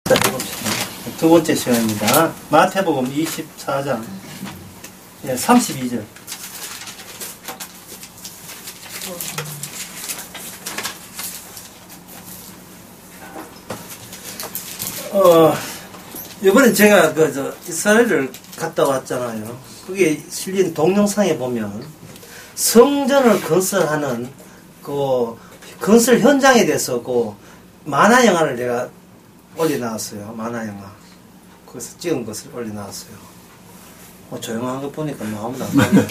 자, 해봅시다. 두 번째 시간입니다. 마태복음 24장 32절. 이번에 제가 이스라엘을 갔다 왔잖아요. 거기에 실린 동영상에 보면 성전을 건설하는 그 건설 현장에 대해서 그 만화 영화를 내가 올려놨어요. 만화 영화. 거기서 찍은 것을 올려놨어요. 조용한 거 보니까 마음도 안 나네.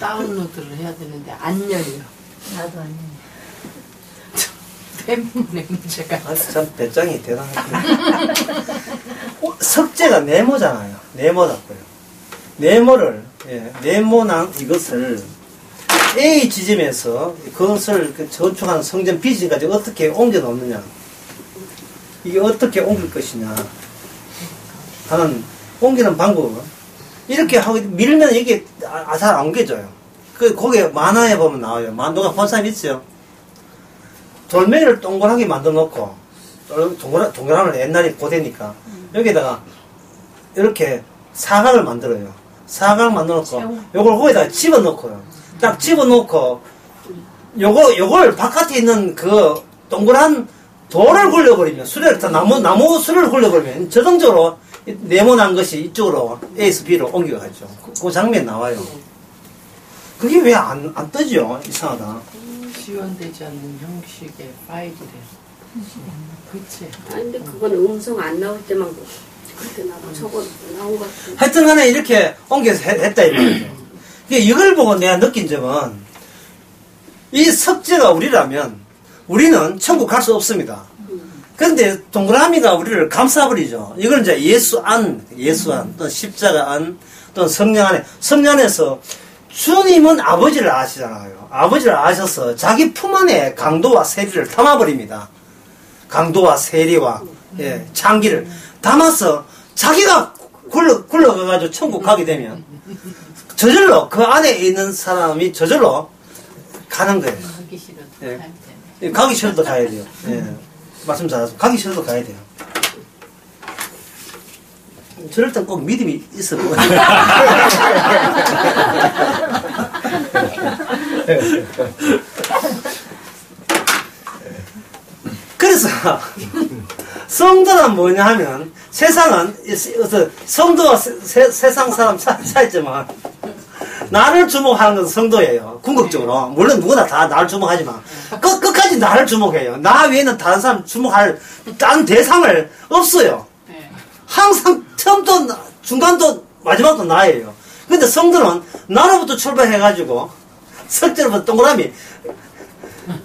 다운로드를 해야 되는데 안 열려. 나도 안 열려. 때문에 문제가 있어. 참 배짱이 대단하네. 석재가 네모잖아요. 네모답고요. 네모를 네모난 이것을 A 지점에서 그것을 건축하는 성전 비지까지 어떻게 옮겨 놓느냐, 이게 어떻게 옮길 것이냐 하는 옮기는 방법은 이렇게 하고 밀면 이게 잘 안 옮겨져요. 거기에 만화에 보면 나와요. 만두가 본 사람 있어요. 돌멩이를 동그랗게 만들어 놓고, 동그라미를 옛날에 고대니까 여기다가 이렇게 사각을 만들어요. 사각을 만들어 놓고 요걸 거기다가 집어 넣고요. 딱 집어 놓고 요걸 바깥에 있는 그 동그란 돌을 굴려버리면, 나무 수레를 굴려버리면 자동적으로 네모난 것이 이쪽으로 A에서 B로 옮겨가죠. 그 장면 나와요. 그게 왜 안 뜨죠? 이상하다. 지원되지 않는 형식의 파일이래. 그치? 아니, 근데 그건 음성 안 나올 때만 그때 나도 저거 나온 것 같아. 하여튼 간에 이렇게 옮겨서 했다, 이 말이죠. 이걸 보고 내가 느낀 점은, 이 석재가 우리라면 우리는 천국 갈 수 없습니다. 그런데 동그라미가 우리를 감싸버리죠. 이걸 이제 예수 안, 또 십자가 안, 또 성령 안에, 성령 안에서 주님은 아버지를 아시잖아요. 아버지를 아셔서 자기 품 안에 강도와 세리를 담아버립니다. 강도와 세리와 창기를 담아서 자기가 굴러가가지고 천국 가게 되면 저절로 그 안에 있는 사람이 저절로 가는 거예요. 가기 싫어도 가기 싫어도 가야 돼요. 말씀 잘하세요. 가기 싫어도 가야 돼요. 저럴 땐 꼭 믿음이 있어. 그래서 성도는 뭐냐 하면, 세상은 성도와 세상 사람 차이지만 나를 주목하는 것은 성도예요. 궁극적으로. 물론 누구나 다 나를 주목하지만 끝까지 나를 주목해요. 나 외에는 다른 사람 주목할 다른 대상을 없어요. 항상 처음도 중간도 마지막도 나예요. 근데 성도는 나로부터 출발해가지고 석재로부터 동그라미,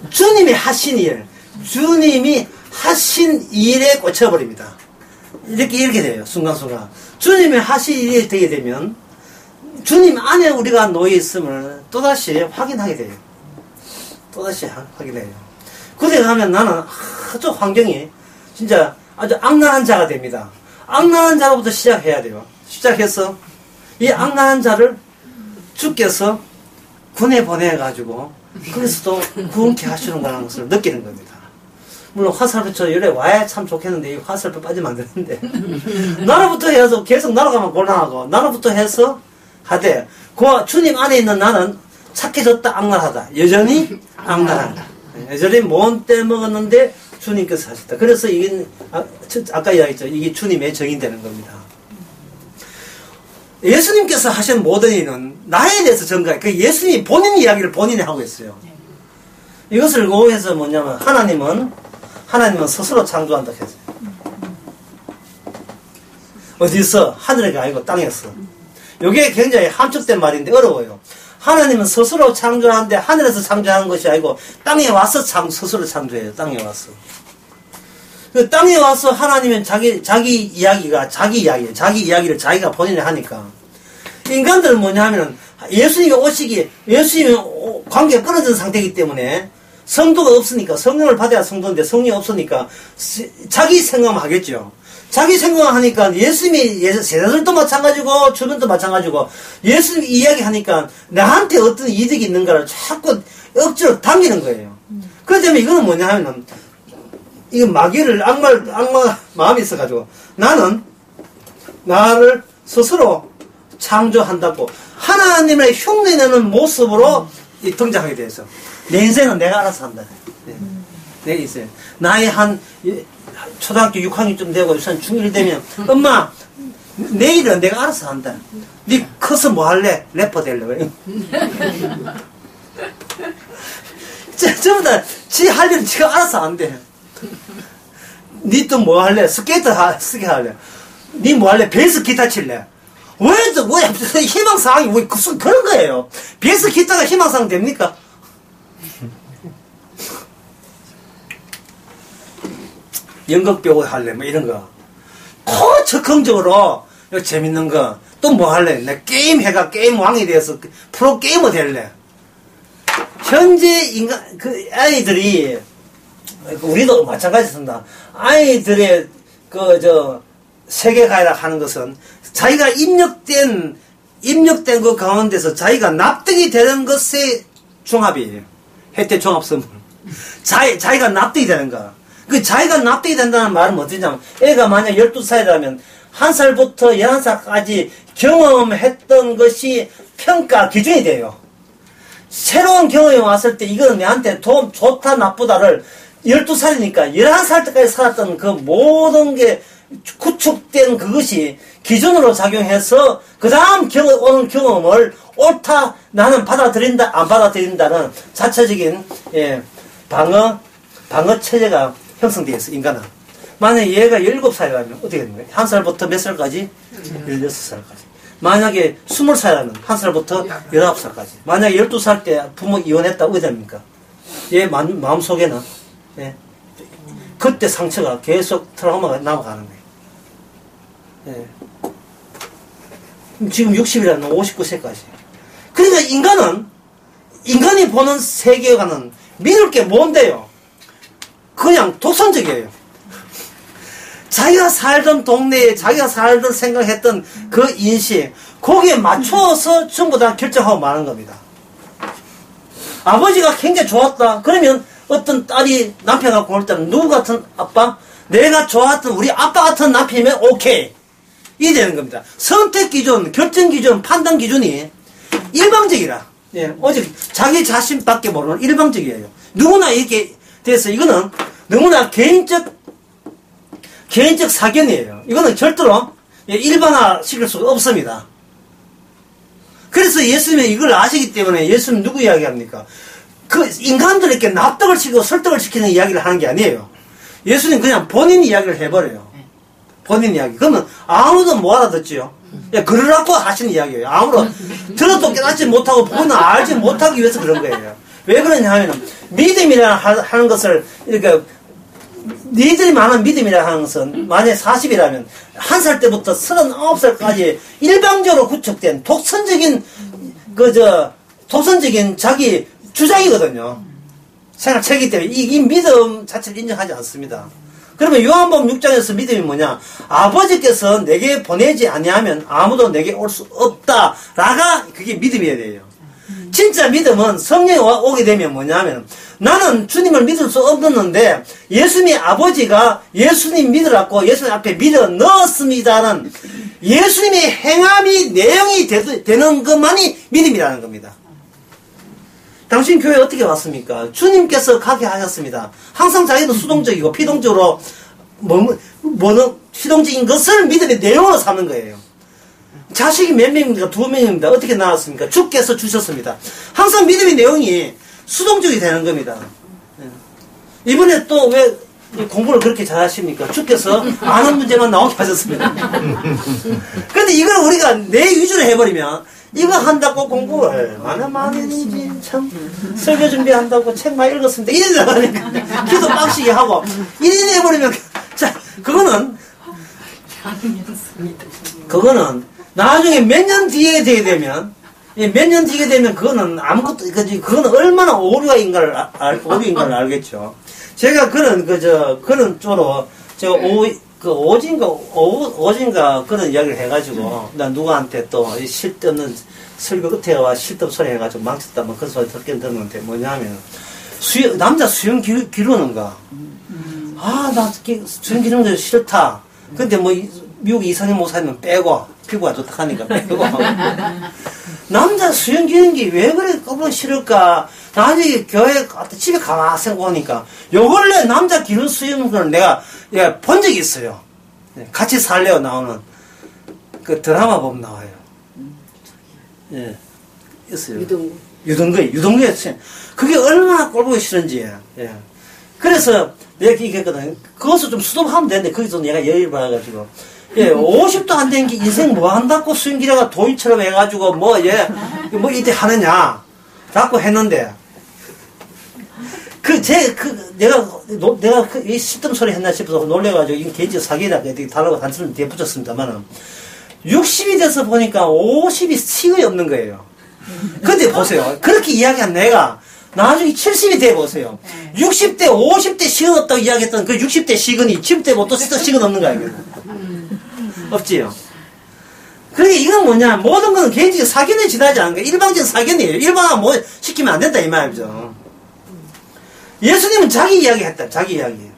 주님이 하신 일, 주님이 하신 일에 꽂혀버립니다. 이렇게 돼요. 순간순간. 주님이 하신 일이 되게 되면 주님 안에 우리가 놓여 있음을 또다시 확인하게 돼요. 또다시 확인해요. 그때 가면 나는 아주 환경이 진짜 아주 악랄한 자가 됩니다. 악랄한 자로부터 시작해야 돼요. 시작해서 이 악랄한 자를 주께서 군에 보내가지고 그래서도 구원케 하시는 거라는 것을 느끼는 겁니다. 물론 화살표 저 열에 와야 참 좋겠는데 이 화살표 빠지면 안 되는데 나로부터 해서 계속 날아가면 곤란하고, 나로부터 해서 하되 그 주님 안에 있는 나는 착해졌다, 악랄하다, 여전히 악랄하다, 여전히 못 떼먹었는데 주님께서 하셨다. 그래서 이게 아까 이야기했죠. 이게 주님의 정의되는 겁니다. 예수님께서 하신 모든 일은 나에 대해서 전가해. 그 예수님 본인 이야기를 본인이 하고 있어요. 이것을 고해서 뭐냐면 하나님은 스스로 창조한다 했어요. 어디서? 하늘에가 아니고 땅에서. 이게 굉장히 함축된 말인데 어려워요. 하나님은 스스로 창조하는데 하늘에서 창조하는 것이 아니고 땅에 와서 스스로 창조해요. 땅에 와서. 그 땅에 와서 하나님은 자기 이야기예요. 자기 이야기를 자기가 본인이 하니까. 인간들은 뭐냐 하면은 예수님이 관계가 끊어진 상태이기 때문에 성도가 없으니까, 성령을 받아야 성도인데 성령이 없으니까 자기 생각만 하겠죠. 자기 생각을 하니까 예수님이 세상들도 마찬가지고 주변도 마찬가지고 예수님 이야기하니까 나한테 어떤 이득이 있는가를 자꾸 억지로 당기는 거예요. 그렇기 때문에 이거는 뭐냐 하면 이 마귀를 악마 마음이 있어가지고 나는 나를 스스로 창조한다고 하나님의 흉내내는 모습으로 등장하게 돼서 내 인생은 내가 알아서 한다. 내 인생. 나이 한 초등학교 6학년쯤 되고 중1 되면 엄마 내일은 내가 알아서 한다. 네 커서 뭐 할래? 래퍼 될래? 전부 다 지 할 일은 지가 알아서 안 돼. 니 또 뭐 할래? 스케이트 할래? 니 뭐 할래? 베이스 기타 칠래? 왜 희망사항이 왜 그런 거예요? 베이스 기타가 희망사항 됩니까? 연극배우 할래? 뭐 이런 거. 적극적으로 재밌는 거. 또 뭐 할래? 내 게임 게임 왕이 되어서 프로 게이머 될래? 현재 아이들이, 우리도 마찬가지입니다. 아이들의 세계가라 하는 것은 자기가 입력된 그 가운데서 자기가 납득이 되는 것의 종합이에요. 혜택 종합 선물. 자기가 납득이 되는 거. 그 자기가 납득이 된다는 말은 뭐냐면, 애가 만약 12살이라면 1살부터 11살까지 경험했던 것이 평가 기준이 돼요. 새로운 경험이 왔을 때 이거는 내한테 좋다 나쁘다를 12살이니까 11살 때까지 살았던 그 모든 게 구축된 그것이 기준으로 작용해서 그 다음 오는 경험을 옳다 나는 받아들인다 안 받아들인다는 자체적인 방어 체제가 형성되어 있어. 인간은 만약에 얘가 17살이라면 어떻게 되는 거예요? 1살부터 몇 살까지? 16살까지. 만약에 20살이라면 1살부터 19살까지. 만약에 12살 때 부모 이혼했다 어디 됩니까? 얘 마음속에는 그때 상처가 계속 트라우마가 남아가는 거예요. 지금 60이라면 59세까지. 그러니까 인간이 보는 세계관은 믿을 게 뭔데요? 그냥 독선적이에요. 자기가 살던 동네에 자기가 살던 생각했던 그 인식 거기에 맞춰서 전부 다 결정하고 마는 겁니다. 아버지가 굉장히 좋았다. 그러면 어떤 딸이 남편 갖고 올 때는 누구 같은 아빠? 내가 좋았던 우리 아빠 같은 남편이면 오케이. 이게 되는 겁니다. 선택 기준, 결정 기준, 판단 기준이 일방적이라. 오직 자기 자신밖에 모르는 일방적이에요. 누구나 이렇게 돼서 이거는 너무나 개인적 사견이에요. 이거는 절대로 일반화 시킬 수가 없습니다. 그래서 예수님이 이걸 아시기 때문에 예수님 누구 이야기합니까? 그 인간들에게 납득을 시키고 설득을 시키는 이야기를 하는 게 아니에요. 예수님 그냥 본인 이야기를 해버려요. 본인 이야기. 그러면 아무도 못 알아듣지요. 그러라고 하시는 이야기예요. 아무도 들어도 깨닫지 못하고 보고는 알지 못하기 위해서 그런 거예요. 왜 그러냐 하면 믿음이라 하는 것을 이렇게 니들이 말하는 믿음이라 하는 것은 만약 40이라면 1살 때부터 39살까지 일방적으로 구축된 독선적인 자기 주장이거든요. 생각체이기 때문에 이 믿음 자체를 인정하지 않습니다. 그러면 요한복음 6장에서 믿음이 뭐냐? 아버지께서 내게 보내지 아니하면 아무도 내게 올 수 없다라가 그게 믿음이어야 돼요. 진짜 믿음은 성령이 오게 되면 뭐냐면 나는 주님을 믿을 수 없었는데 예수님의 아버지가 예수님 믿으라고 예수님 앞에 믿어 넣었습니다는 예수님의 행함이 내용이 되는 것만이 믿음이라는 겁니다. 당신 교회 어떻게 왔습니까? 주님께서 가게 하셨습니다. 항상 자기는 수동적이고 피동적으로 피동적인 것을 믿음의 내용으로 삼는 거예요. 자식이 몇 명입니까? 2명입니다. 어떻게 나왔습니까? 주께서 주셨습니다. 항상 믿음의 내용이 수동적이 되는 겁니다. 이번에 또 왜 공부를 그렇게 잘하십니까? 주께서 아는 문제만 나오게 하셨습니다. 그런데 이걸 우리가 내 위주로 해버리면 이거 한다고 공부를 얼마나 많이 했는지 참 설교 준비한다고 책 많이 읽었습니다. 이래 나가니까 기도 빡시게 하고 이래 해버리면 자 그거는 나중에 몇 년 뒤에 되게 되면 그거는 아무것도 그거는 얼마나 오류인가를 알겠죠. 제가 그런 쪽으로 제가 오진가 그런 이야기를 해가지고 나 누구한테 또 실없는 설교 끝에 와 실없 소리 해가지고 망쳤다 그런 소리 듣긴 듣는데 뭐냐면 남자 수영 기르는가 아, 나 수영 기능도 싫다. 근데 뭐, 미국 이선희 목사님은 빼고, 피부가 좋다 하니까 빼고. 남자 수영 기능기 왜 그래 그거 싫을까? 나중에 교회 갔다 집에 가만히 보니까, 요 근래 남자 기능 수영을 내가 본 적이 있어요. 같이 살래요 나오는. 그 드라마 보면 나와요. 예. 있어요. 유동구에 그게 얼마나 꼴보기 싫은지. 예. 그래서 내가 얘기했거든. 그것을 좀 수동하면 되는데, 거기서 내가 여유를 받아가지고. 예, 50도 안 된 게 인생 뭐 한다고 수영기라가 도인처럼 해가지고 뭐 이때 하느냐. 자꾸 했는데. 내가 이 시뜸 소리 했나 싶어서 놀래가지고, 이거 개인적 사기다. 달라고 단체를 뒤에 붙였습니다만은. 60이 돼서 보니까 50이 식이 없는 거예요. 근데 보세요. 그렇게 이야기한 내가 나중에 70이 돼 보세요. 60대, 50대 식은 없다고 이야기했던 그 60대 식은이 70대 또 식은 없는 거야. 없지요. 그러니까 이건 뭐냐. 모든 건 개인적인 사견에 지나지 않은 거야. 일방적인 사견이에요. 일방은 뭐 시키면 안 된다 이 말이죠. 예수님은 자기 이야기 했다. 자기 이야기.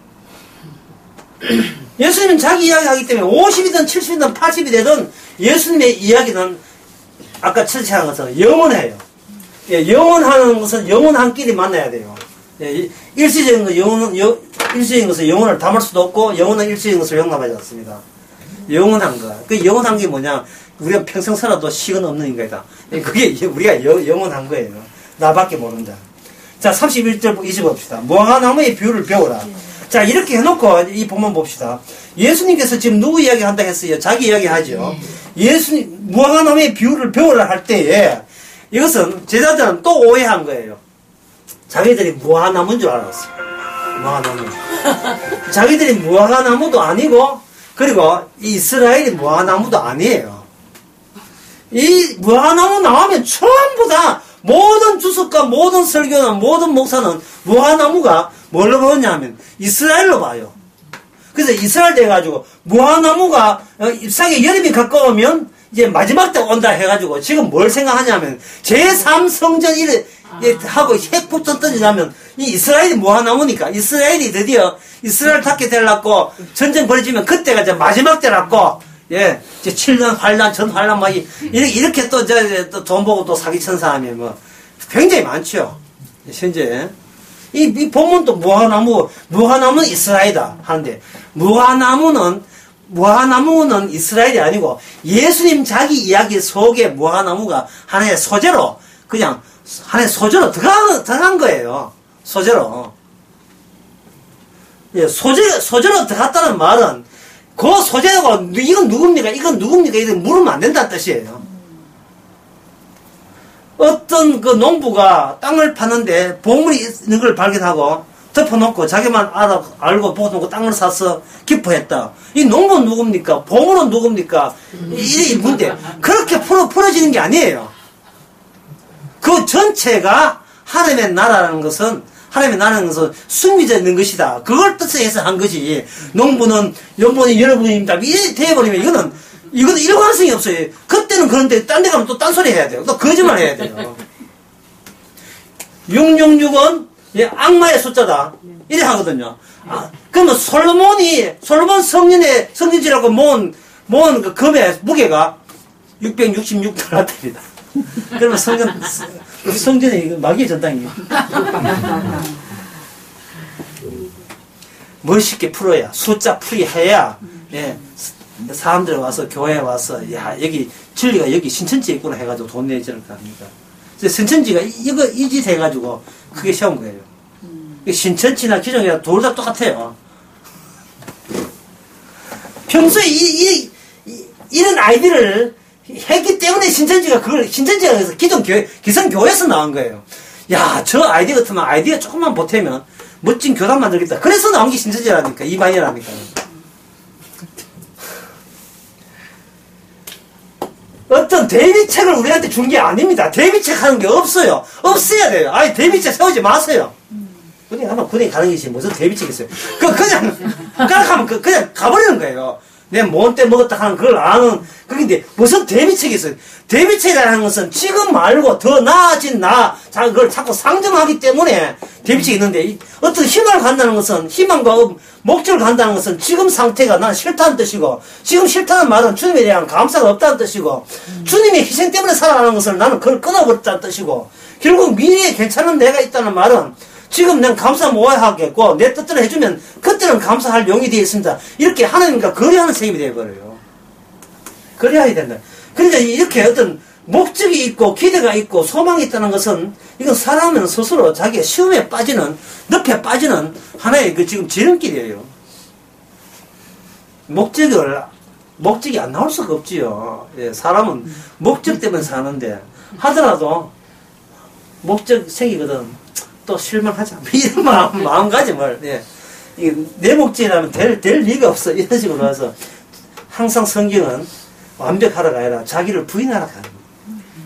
예수님은 자기 이야기 하기 때문에 50이든 70이든 80이 되든 예수님의 이야기는 아까 철칙한 것처럼 영원해요. 예, 영원하는 것은 영원한 끼리 만나야 돼요. 예, 일시적인 것은 영혼을 담을 수도 없고, 영원한 일시적인 것을 용납하지 않습니다. 영원한 거. 그 영원한 게 뭐냐? 우리가 평생 살아도 식은 없는 인간이다. 예, 그게 우리가 영원한 거예요. 나밖에 모른다. 자, 31절 이제 봅시다. 무화과나무의 비유를 배우라. 자, 이렇게 해놓고 이 본문 봅시다. 예수님께서 지금 누구 이야기 한다 했어요? 자기 이야기 하죠. 예수님, 무화과나무의 비유를 배우라 할 때에 이것은 제자들은 또 오해한 거예요. 자기들이 무화과나무인 줄 알았어. 무화과나무. 자기들이 무화과나무도 아니고, 그리고 이스라엘이 무화과나무도 아니에요. 이 무화과나무 나오면 전부 다 모든 주석과 모든 설교나 모든 목사는 무화과나무가 뭘로 보느냐 하면 이스라엘로 봐요. 그래서 이스라엘 돼가지고 무화과나무가 잎사귀 여름이 가까우면 이제 마지막 때 온다 해가지고 지금 뭘 생각하냐면 제3성전 하고 핵폭탄 던지냐면 이 이스라엘이 무화과나무니까 이스라엘이 드디어 이스라엘답게 되려고 전쟁 벌어지면 그때가 이제 마지막 때라고. 예, 이제 7년 환란, 전 환란, 막, 이렇게 또, 돈 보고 또 사기천사 하면 뭐, 굉장히 많죠. 현재. 이 본문도 무화과나무는 이스라엘이다 하는데, 무화과나무는 이스라엘이 아니고, 예수님 자기 이야기 속에 무화과나무가 하나의 소재로, 그냥, 하나의 소재로 들어간 거예요. 소재로. 예, 소재로 들어갔다는 말은, 그 소재가 이건 누굽니까? 이건 물으면 안 된다는 뜻이에요. 어떤 그 농부가 땅을 파는데 보물이 있는 걸 발견하고 덮어놓고 자기만 알고 보고 땅을 사서 기뻐했다. 이 농부는 누굽니까? 보물은 누굽니까? 이게 문제. 그렇게 풀어지는 게 아니에요. 그 전체가 하나님의 나라는 것은 숨겨져 있는 것이다. 그걸 뜻해서 한 것이, 농부는 연분이 여러분입니다. 이래 돼버리면 이거는 일관성이 없어요. 그때는 그런데 딴 데 가면 또 딴소리 해야 돼요. 또 거짓말 해야 돼요. 666은 악마의 숫자다. 이래 하거든요. 그러면 솔로몬 성년지라고 모은 그 금의 무게가 666달러입니다. 그러면 성전에 마귀의 전당이에요. 멋있게 풀어야, 숫자 풀이 해야, 예, 사람들 와서, 교회에 와서, 야, 여기, 진리가 여기 신천지에 있구나 해가지고 돈 내지 않을까 합니다. 신천지가 이 짓 해가지고 크게 세운 거예요. 신천지나 기존이나 둘 다 똑같아요. 평소에 이런 아이디를 했기 때문에 신천지가 그래서 기성교회에서 나온 거예요. 야, 저 아이디 같으면 아이디가 조금만 보태면 멋진 교단 만들겠다. 그래서 나온 게 신천지라니까, 이방이라니까. 어떤 대비책을 우리한테 준 게 아닙니다. 대비책 하는 게 없어요. 없어야 돼요. 아니, 대비책 세우지 마세요. 군에 가는 것이 무슨 대비책이 있어요. 그냥, 까락하면 그냥 가버리는 거예요. 내가 뭔 때 먹었다 하는 그걸 아는, 그게 무슨 대비책이 있어요. 대비책이라는 것은 지금 말고 더 나아진 그걸 자꾸 상정하기 때문에 대비책이 있는데, 어떤 희망을 간다는 것은, 희망과 목적을 간다는 것은 지금 상태가 난 싫다는 뜻이고, 지금 싫다는 말은 주님에 대한 감사가 없다는 뜻이고, 주님의 희생 때문에 살아가는 것을 나는 그걸 끊어버렸다는 뜻이고, 결국 미래에 괜찮은 내가 있다는 말은 지금 난 감사 모아야 하겠고 내 뜻대로 해주면 그때는 감사할 용이 되어 있습니다. 이렇게 하나님과 거래하는 셈이 되어버려요. 거래해야 된다. 그러니까 이렇게 어떤 목적이 있고 기대가 있고 소망이 있다는 것은 이건 사람은 스스로 자기의 시험에 빠지는 늪에 빠지는 하나의 지금 지름길이에요. 목적이 안 나올 수가 없지요. 예, 사람은 목적 때문에 사는데 하더라도 목적 생기거든. 또 실망하지 않아. 이런 마음가짐을, 예. 이게 내 목적이라면 될 리가 없어. 이런 식으로 해서 항상 성경은 완벽하라가 아니라 자기를 부인하라 하는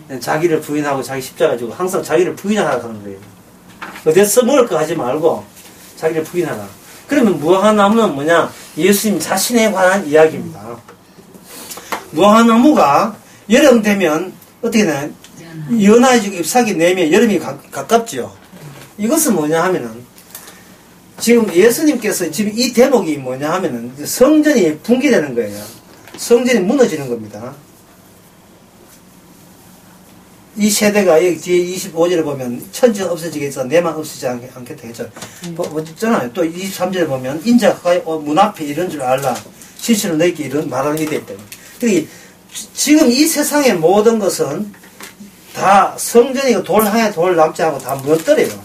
거예요. 자기를 부인하고 자기 십자가 지고 항상 자기를 부인하라 하는 거예요. 어디서 먹을 거 하지 말고 자기를 부인하라. 그러면 무화과나무는 뭐냐? 예수님 자신에 관한 이야기입니다. 무화과나무가 여름 되면 어떻게 되나요? 연화해지고 잎사귀 내면 여름이 가깝죠. 이것은 뭐냐 하면은, 지금 예수님께서 지금 이 대목이 뭐냐 하면은, 성전이 붕괴되는 거예요. 성전이 무너지는 겁니다. 이 세대가 여기 뒤에 25절에 보면, 천지가 없어지겠어, 내만 없어지지 않겠다 했죠. 있잖아요. 또 23절에 보면, 인자가 가까이 문 앞에 이런 줄 알라. 실실은 너희께 이런 말하는 게 됐다. 그러니까 지금 이 세상의 모든 것은 다 성전이고 돌 하나 돌 남지 않고 다 무너뜨려요.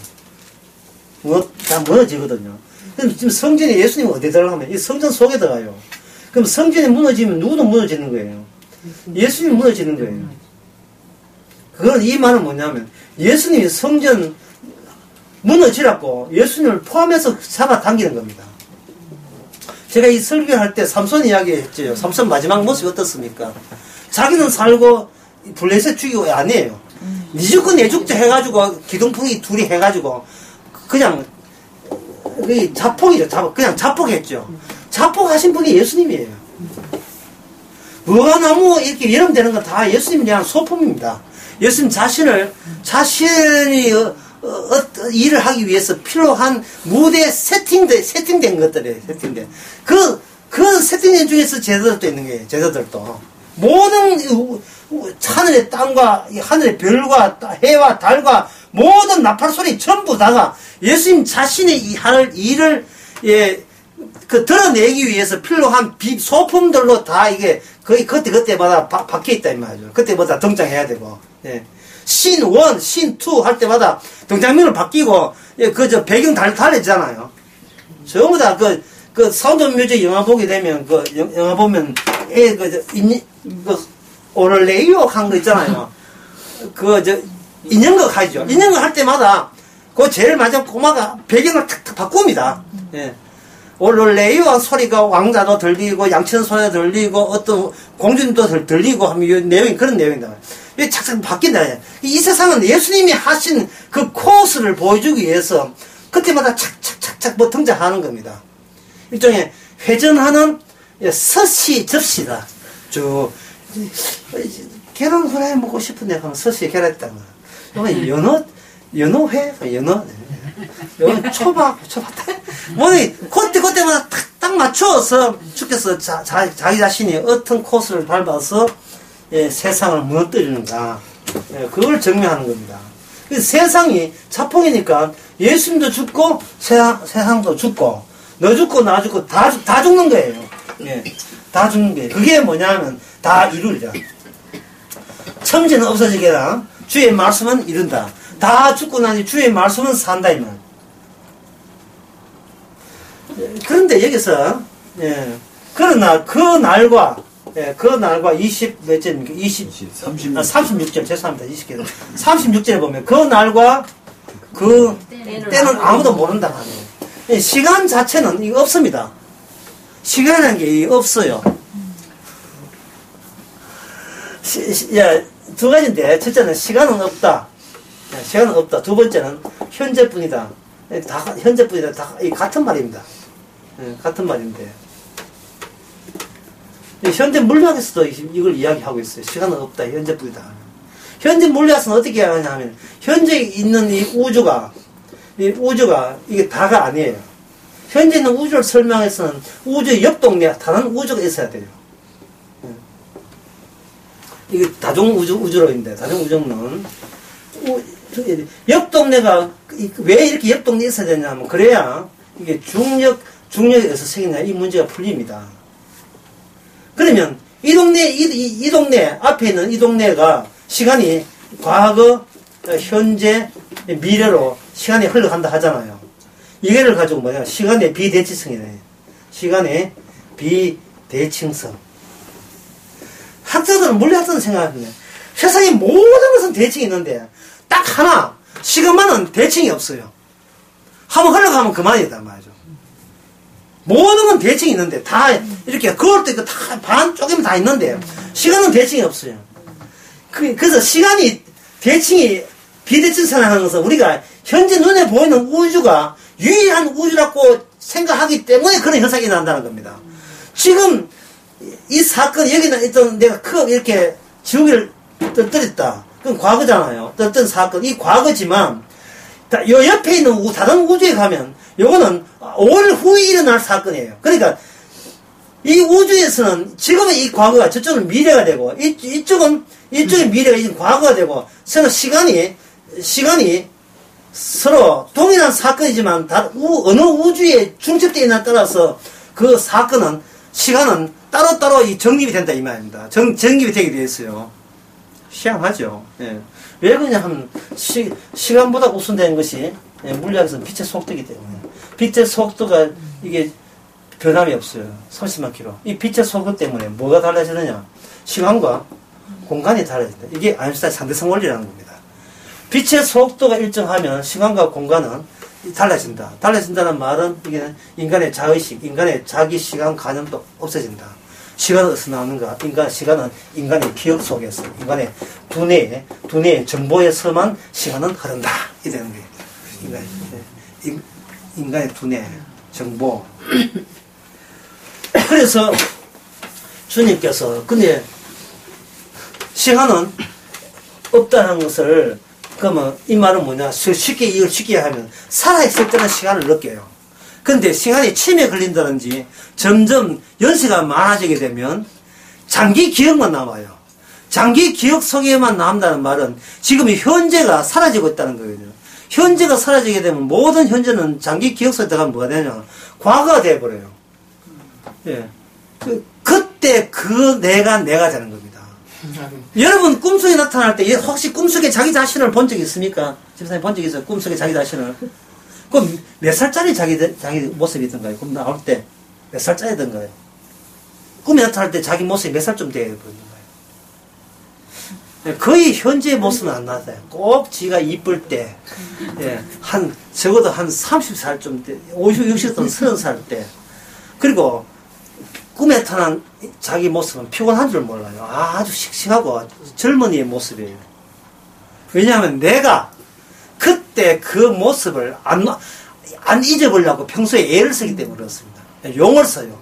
다 무너지거든요. 그럼 지금 성전이 예수님 어디에 들어가면 이 성전 속에 들어가요. 그럼 성전이 무너지면 누구도 무너지는 거예요. 예수님이 무너지는 거예요. 그건 이 말은 뭐냐면 예수님이 성전 무너지라고 예수님을 포함해서 잡아당기는 겁니다. 제가 이 설교할 때 삼손 이야기 했죠. 삼손 마지막 모습이 어떻습니까? 자기는 살고 블레셋 죽이고 아니에요. 니 죽고 내 죽자 해가지고 기둥풍이 둘이 해가지고 그냥 자폭이죠. 그냥 자폭했죠. 자폭하신 분이 예수님이에요. 무화과나무 이렇게 여름 되는 건 다 예수님에 대한 소품입니다. 예수님 자신이 일을 하기 위해서 필요한 무대에 세팅된 것들이에요. 세팅된. 그 세팅된 중에서 제자들도 있는 거예요. 제자들도. 모든 하늘의 땅과 하늘의 별과 해와 달과 모든 나팔 소리 전부 다가 예수님 자신의 할 일을 드러내기 위해서 필요한 소품들로 다 이게 거의 그때마다 박혀 있다 이 말이죠. 그때마다 등장해야 되고, 예. 신 1, 신 2 할 때마다 등장면을 바뀌고, 배경 달라지잖아요. 전부 다 사운드 오브 뮤직 영화 보게 되면, 영화 보면, 오를레이오 한 거 있잖아요. 인형극 하죠. 인형극 할 때마다, 제일 마지막 꼬마가 배경을 탁탁 바꿉니다. 예. 오를레이오 소리가 왕자도 들리고, 양치는 소리가 들리고, 어떤 공주님도 들리고 하면 그런 내용이다. 이게 착착 바뀐다. 이 세상은 예수님이 하신 그 코스를 보여주기 위해서 그때마다 착착착착 등장하는 겁니다. 일종의 회전하는 서시 접시다. 계란 후라이 먹고 싶은데 하면 서시에 계란 있다는 거야. 연어회? 초밥. 그때마다 딱 맞추어서 주께서 자기 자신이 어떤 코스를 밟아서 세상을 무너뜨리는가. 그걸 증명하는 겁니다. 세상이 자폭이니까 예수님도 죽고 세상도 죽고 너 죽고 나 죽고 다 죽는 거예요. 다 죽는 거예요. 그게 뭐냐면 다 이루리라. 천지는 없어지게라. 주의 말씀은 이룬다. 다 죽고 나니 주의 말씀은 산다 이 말. 그런데 여기서 그러나 그 날과 36절 죄송합니다. 20개 36절에 보면 그 날과 그 때는 아무도 모른다 하네요. 시간 자체는 이거 없습니다. 시간이라는 게 없어요. 두 가지인데 첫째는 시간은 없다. 시간은 없다. 두 번째는 현재뿐이다. 현재뿐이다. 다 같은 말입니다. 같은 말인데 현재 물리학에서도 이걸 이야기하고 있어요. 시간은 없다. 현재뿐이다. 현재 물리학에서는 어떻게 하냐면 현재 있는 이 우주가 이게 다가 아니에요. 현재 있는 우주를 설명해서는 우주의 옆 동네에 다른 우주가 있어야 돼요. 이게 다중우주론인데, 다중우주론은 옆 동네가 왜 이렇게 옆 동네에 있어야 되냐면 그래야 이게 중력에서 생기냐 이 문제가 풀립니다. 그러면 이 동네 앞에 있는 이 동네가 시간이 과거, 현재, 미래로 시간이 흘러간다 하잖아요. 이거를 가지고 뭐냐 시간의 비대칭성이네. 시간의 비대칭성. 학자들은 물리학자들은 생각하는데 세상에 모든 것은 대칭이 있는데 딱 하나 시간만은 대칭이 없어요. 한번 흘러가면 그만이다 말이죠. 모든 건 대칭이 있는데 다 이렇게 그걸 때 다 반 쪼개면 다 있는데 시간은 대칭이 없어요. 그래서 시간이 대칭이 비대칭성이라는 것은 우리가 현재 눈에 보이는 우주가 유일한 우주라고 생각하기 때문에 그런 현상이 난다는 겁니다. 지금 이 사건 여기는 있던 내가 이렇게 지우개를 떨어뜨렸다. 그건 과거잖아요. 떨어뜨린 사건 이 과거지만 요 옆에 있는 다른 우주에 가면 요거는 5일 후에 일어날 사건이에요. 그러니까 이 우주에서는 지금의 이 과거가 저쪽은 미래가 되고 이쪽은 미래가 이제 과거가 되고 서로 시간이 서로 동일한 사건이지만 어느 우주에 중첩되어 있느냐에 따라서 그 사건은 시간은 따로따로 정립이 된다 이 말입니다. 정립이 되게 되어 있어요. 희한하죠. 예. 왜 그러냐 하면 시간보다 우선되는 것이 물리학에서는 빛의 속도이기 때문에 빛의 속도가 이게 변함이 없어요. 30만 킬로. 이 빛의 속도 때문에 뭐가 달라지느냐? 시간과 공간이 달라진다. 이게 아인슈타인 상대성 원리라는 겁니다. 빛의 속도가 일정하면 시간과 공간은 달라진다. 달라진다는 말은 이게 인간의 자의식, 인간의 자기 시간 가념도 없어진다. 시간은 어디서 나오는가? 시간은 인간의 기억 속에서, 인간의 두뇌의 정보에서만 시간은 흐른다. 이 되는 거예요. 인간의 두뇌, 정보. 그래서 주님께서, 근데 시간은 없다는 것을, 그러면 이 말은 뭐냐? 이걸 쉽게 하면, 살아있을 때는 시간을 느껴요. 근데 시간이 침에 걸린다든지 점점 연세가 많아지게 되면 장기 기억만 남아요. 장기 기억 속에만 남는다는 말은 지금 현재가 사라지고 있다는 거거든요. 현재가 사라지게 되면 모든 현재는 장기 기억 속에 들어가면 뭐가 되냐? 과거가 되어버려요. 예. 그때 내가 되는 겁니다. 여러분 꿈속에 나타날 때 혹시 꿈속에 자기 자신을 본 적 있습니까? 집사님 본 적 있어요? 꿈속에 자기 자신을? 그럼 몇 살짜리 자기 모습이던가요? 그럼 나올 때 몇 살짜리던가요? 꿈에 나타날 때 자기 모습이 몇 살쯤 되어 보이는가요? 거의 현재의 모습은 안 나타나요. 꼭 지가 이쁠 때, 적어도 한 30살쯤 때, 50, 60, 30살 때, 그리고 꿈에 나타난 자기 모습은 피곤한 줄 몰라요. 아주 씩씩하고 젊은이의 모습이에요. 왜냐하면 내가 그때 그 모습을 안 잊어보려고 평소에 애를 쓰기 때문에 그렇습니다. 용을 써요.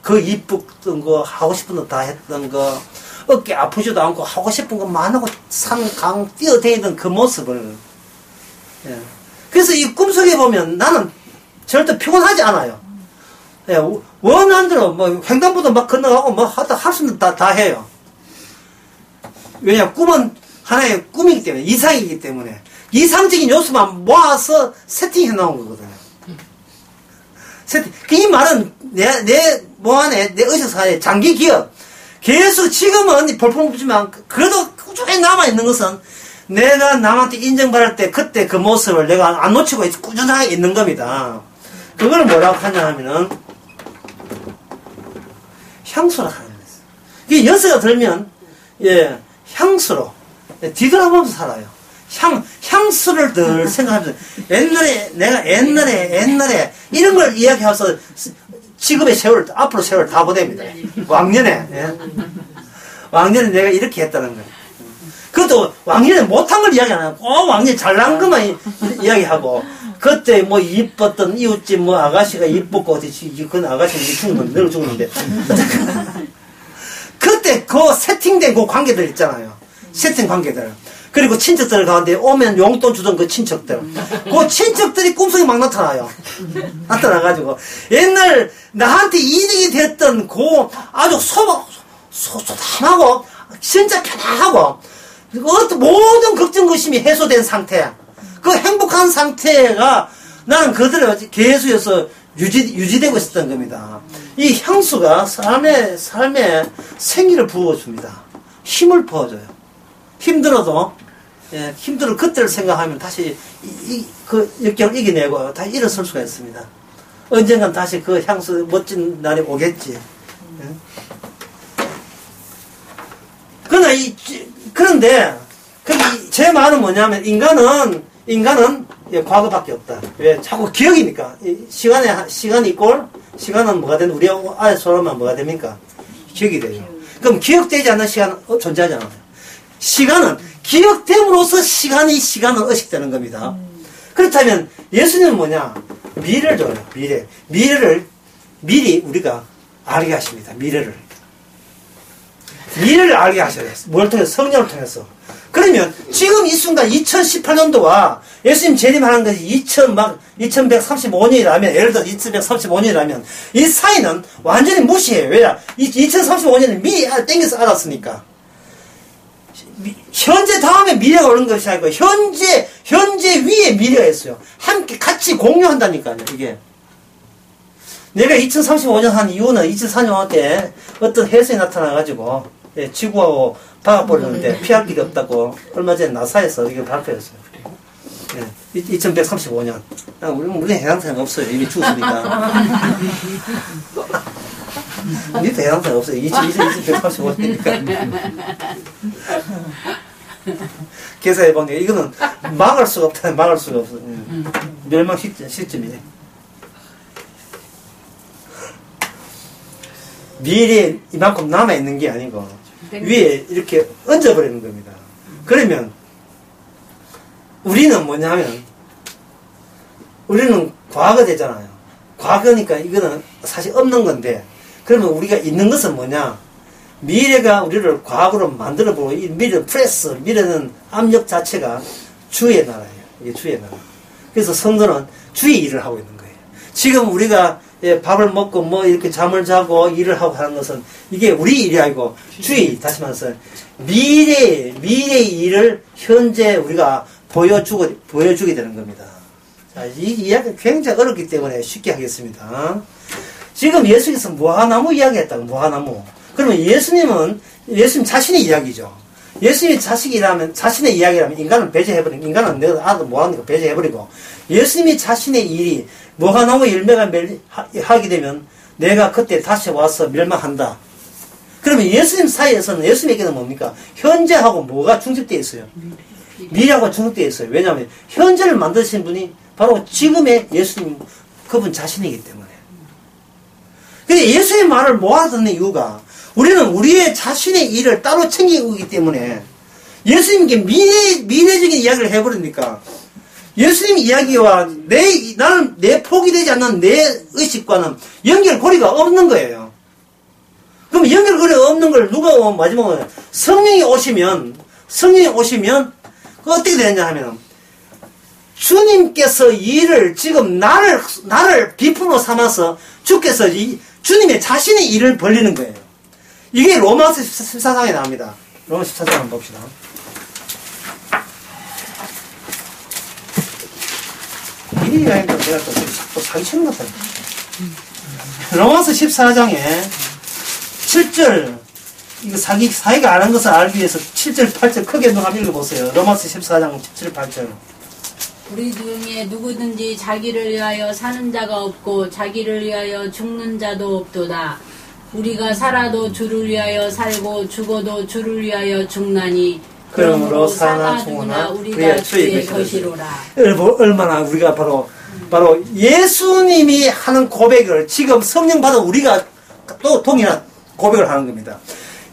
그 이뻤던 거, 하고 싶은 거 다 했던 거, 어깨 아프지도 않고 하고 싶은 거 많고 산, 강 뛰어다니던 그 모습을. 예. 그래서 이 꿈속에 보면 나는 절대 피곤하지 않아요. 예. 원하는 대로 횡단보도 막 건너가고 할 수 있는 다 해요. 왜냐, 꿈은 하나의 꿈이기 때문에, 이상이기 때문에. 이상적인 요소만 모아서 세팅해 놓은 거거든요. 이 말은 내 안에, 내 의식사에 장기 기억. 계속 지금은 볼품없지만, 그래도 꾸준히 남아있는 것은 내가 남한테 인정받을 때 그때 그 모습을 내가 안 놓치고 꾸준하게 있는 겁니다. 그걸 뭐라고 하냐 하면은, 향수라 하는 거예요. 이게 연세가 들면, 향수로, 뒤돌아보면서 살아요. 향수를 늘 생각하면서 내가 옛날에 이런 걸 이야기해서 지금의 세월, 앞으로 세월 다 보냅니다. 왕년에 내가 이렇게 했다는 거예요. 그것도 왕년에 못한 걸 이야기 안 하고 꼭 왕년에 잘난 것만 이야기하고 그때 이뻤던 이웃집 아가씨가 이뻤고 그건 아가씨가 죽으면 늘 죽는데 그 세팅된 그 관계들 있잖아요. 세팅 관계들. 그리고 친척들 가운데 오면 용돈 주던 그 친척들. 그 친척들이 꿈속에 막 나타나요. 나타나가지고. 옛날 나한테 이득이 됐던 그 아주 소담하고, 진짜 편하고, 모든 걱정, 의심이 해소된 상태. 그 행복한 상태가 나는 그들의 계속해서 유지되고 있었던 겁니다. 이 향수가 삶에 생기를 부어줍니다. 힘을 부어줘요. 힘들어도, 힘들어 그때를 생각하면 다시 그 역경을 이겨내고 다시 일어설 수가 있습니다. 언젠간 다시 그 향수 멋진 날이 오겠지. 그런데 제 말은 뭐냐면 인간은 과거밖에 없다. 왜? 자꾸 기억이니까. 시간이 있고, 시간은 뭐가 되는, 우리 아래 소라만 뭐가 됩니까? 기억이 되죠. 그럼 기억되지 않는 시간은 존재하지 않아요. 시간은, 기억됨으로써 시간을 의식되는 겁니다. 그렇다면, 예수님은 뭐냐? 미래를 줘요, 미래. 미래를 미리 우리가 알게 하십니다, 미래를 알게 하셔야 돼요. 뭘 통해서? 성령을 통해서. 그러면 지금 이 순간 2018년도와 예수님 재림하는 것이 2135년이라면, 예를 들어 2135년이라면 이 사이는 완전히 무시해요. 왜냐? 2035년은 미리 땡겨서 알았으니까. 현재 다음에 미래가 오는 것이 아니고 현재 위에 미래가 있어요. 함께 같이 공유한다니까요. 이게 내가 2035년 한 이유는 2004년 때 어떤 해성이 나타나가지고 지구하고 박아버리는데 피할 길이 없다고 얼마 전에 나사에서 이게 발표했어요. 2135년. 우리 해당사항 없어요. 이미 죽었으니까. 우리도 해당사항 없어요. 2135년이니까. 계산해보니까 이거는 막을 수가 없다. 막을 수가 없어. 멸망 시점이네. 미래에 이만큼 남아있는 게 아니고 위에 이렇게 얹어버리는 겁니다. 그러면 우리는 뭐냐면 우리는 과거 되잖아요. 과거니까 이거는 사실 없는 건데, 그러면 우리가 있는 것은 뭐냐? 미래가 우리를 과거로 만들어보고, 이 미래는 압력 자체가 주의 나라예요. 이게 주의 나라. 그래서 성도는 주의 일을 하고 있는 거예요. 지금 우리가 밥을 먹고 뭐 이렇게 잠을 자고 일을 하고 하는 것은 이게 우리 일이 아니고 주의 일. 다시 말해서 미래의 일을 현재 우리가 보여주게 되는 겁니다. 자, 이 이야기가 굉장히 어렵기 때문에 쉽게 하겠습니다. 지금 예수님께서 무화과나무 이야기했다고, 무화과나무. 그러면 예수님 자신의 이야기죠. 예수님이 자신의 이야기라면 인간을 배제해버리고, 인간은 내가 아도 뭐하니까 배제해버리고, 예수님이 자신의 일이 무화과나무 열매가 하게 되면 내가 그때 다시 와서 멸망한다. 그러면 예수님 사이에서는, 예수님에게는 뭡니까? 현재하고 뭐가 중첩되어 있어요? 미래하고 중첩되어 있어요. 왜냐하면 현재를 만드신 분이 바로 지금의 예수님, 그분 자신이기 때문에. 근데 예수의 말을 모아듣는 이유가, 우리는 우리의 자신의 일을 따로 챙기고 있기 때문에 예수님께 미래적인 이야기를 해버리니까 예수님 이야기와 내 포기되지 않는 내 의식과는 연결고리가 없는 거예요. 그럼 연결고리가 없는 걸 누가 마지막에 성령이 오시면 어떻게 되느냐 하면, 주님께서 일을 지금 나를 비품으로 삼아서 주께서 주님의 자신의 일을 벌리는 거예요. 이게 로마서 14장에 나옵니다. 로마서 14장 한번 봅시다. 일이 아니까 내가 또 사기치는 것 같아요. 로마서 14장에 7절, 이거 사기가 아는 것을 알기 위해서 7절, 8절 크게 한번 읽어보세요. 로마서 14장 7절, 8절. 우리 중에 누구든지 자기를 위하여 사는 자가 없고 자기를 위하여 죽는 자도 없도다. 우리가 살아도 주를 위하여 살고 죽어도 주를 위하여 죽나니 그러므로 사나 죽으나 우리가 주의 것이로라. 얼마나 우리가 바로 예수님이 하는 고백을 지금 성령 받은 우리가 또 동일한 고백을 하는 겁니다.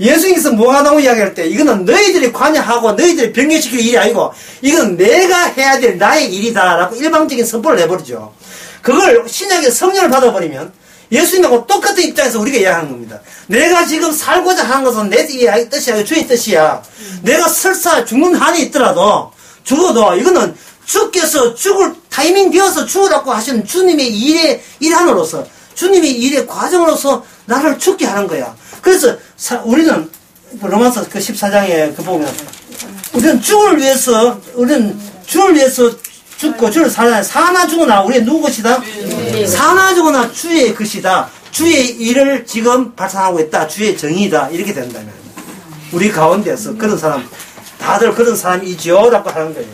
예수님께서 무화과나무 이야기할 때 이거는 너희들이 관여하고 너희들이 병행시킬 일이 아니고 이건 내가 해야 될 나의 일이다 라고 일방적인 선포를 해버리죠. 그걸 신약의 성령을 받아버리면 예수님하고 똑같은 입장에서 우리가 이야기하는 겁니다. 내가 지금 살고자 하는 것은 내 뜻이야, 주의 뜻이야. 내가 설사 죽는 한이 있더라도, 죽어도, 이거는 주께서 죽을 타이밍 되어서 죽으라고 하시는 주님의 일함으로써, 주님의 일의 과정으로서 나를 죽게 하는 거야. 그래서 우리는 로마서 그 14장에 그 보면, 우리는 주를 위해서 죽고 주를 사나 죽으나 우리의 누구 것이다? 사나 죽으나 주의 것이다. 주의 일을 지금 발산하고 있다. 주의 정의다. 이렇게 된다면 우리 가운데서 그런 사람, 다들 그런 사람이지요 라고 하는 거예요.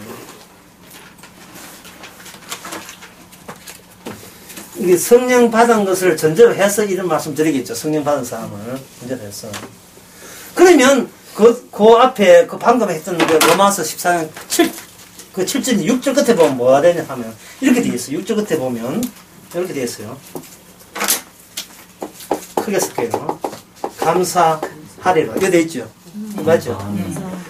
이게 성령 받은 것을 전제로 해서 이런 말씀 드리겠죠. 성령 받은 사람을 전제로 해서. 그러면 그 앞에 그 방금 했던 그 로마서 14장 7절, 6절 끝에 보면 뭐가 되냐 하면 이렇게 되어 있어요. 6절 끝에 보면 이렇게 되어 있어요. 크게 쓸게요. 감사하리라. 이거 되어 있죠? 맞죠?